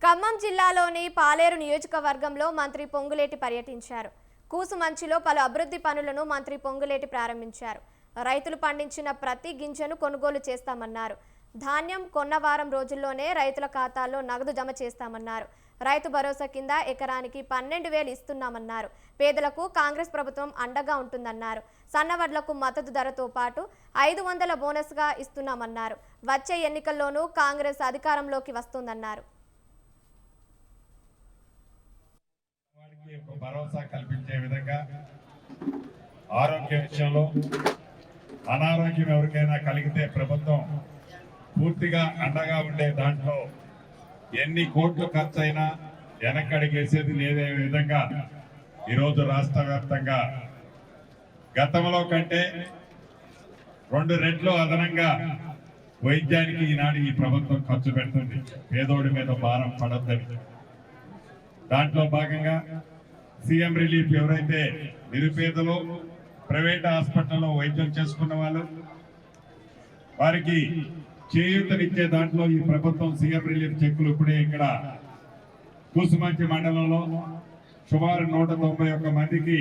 ఖమ్మం జిల్లాలోని పాలేరు నియోజకవర్గంలో మంత్రి పొంగులేటి పర్యటించారు. కూసుమంచిలో పలు అభివృద్ధి పనులను మంత్రి పొంగులేటి ప్రారంభించారు. రైతులు పండించిన ప్రతి గింజను కొనుగోలు చేస్తామన్నారు. ధాన్యం కొన్న వారం రోజుల్లోనే రైతుల ఖాతాల్లో నగదు జమ చేస్తామన్నారు. రైతు భరోసా కింద ఎకరానికి 12,000 ఇస్తున్నామన్నారు. పేదలకు కాంగ్రెస్ ప్రభుత్వం అండగా ఉంటుందన్నారు. సన్నవడ్లకు మద్దతు ధరతో పాటు 500 బోనస్గా ఇస్తున్నామన్నారు. వచ్చే ఎన్నికల్లోనూ కాంగ్రెస్ అధికారంలోకి వస్తుందన్నారు. భరోసా కల్పించే విధంగా ఆరోగ్య విషయంలో అనారోగ్యం ఎవరికైనా కలిగితే ప్రభుత్వం పూర్తిగా అండగా ఉండే దాంట్లో ఎన్ని కోట్లు ఖర్చు అయినా వెనకడిగేసేది లేదే విధంగా ఈరోజు రాష్ట్ర వ్యాప్తంగా గతంలో కంటే 2 రెట్లు అదనంగా వైద్యానికి ఈనాడు ఈ ప్రభుత్వం ఖర్చు పెడుతుంది. పేదోడి మీద భారం పడొద్దని దాంట్లో భాగంగా సీఎం రిలీఫ్ ఎవరైతే నిరుపేదలు ప్రైవేట్ హాస్పిటల్లో వైద్యం చేసుకున్న వాళ్ళు వారికి చేయూతనిచ్చే దాంట్లో ఈ ప్రభుత్వం సీఎం రిలీఫ్ చెక్కులు ఇప్పుడే ఇక్కడ కూసుమంచి మండలంలో సుమారు 191 మందికి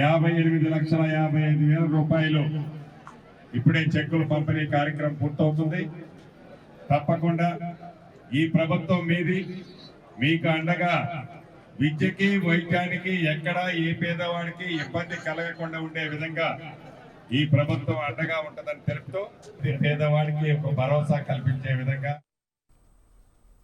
58,55,000 రూపాయలు ఇప్పుడే చెక్కులు పంపిణీ కార్యక్రమం పూర్తవుతుంది. తప్పకుండా ఈ ప్రభుత్వం మీది మీకు అండగా విద్యకి వైద్యానికి ఎక్కడా ఏ పేదవాడికి ఇబ్బంది కలగకుండా ఉండే విధంగా ఈ ప్రభుత్వం అండగా ఉంటుందని తెలుపుతూ పేదవాడికి ఒక భరోసా కల్పించే విధంగా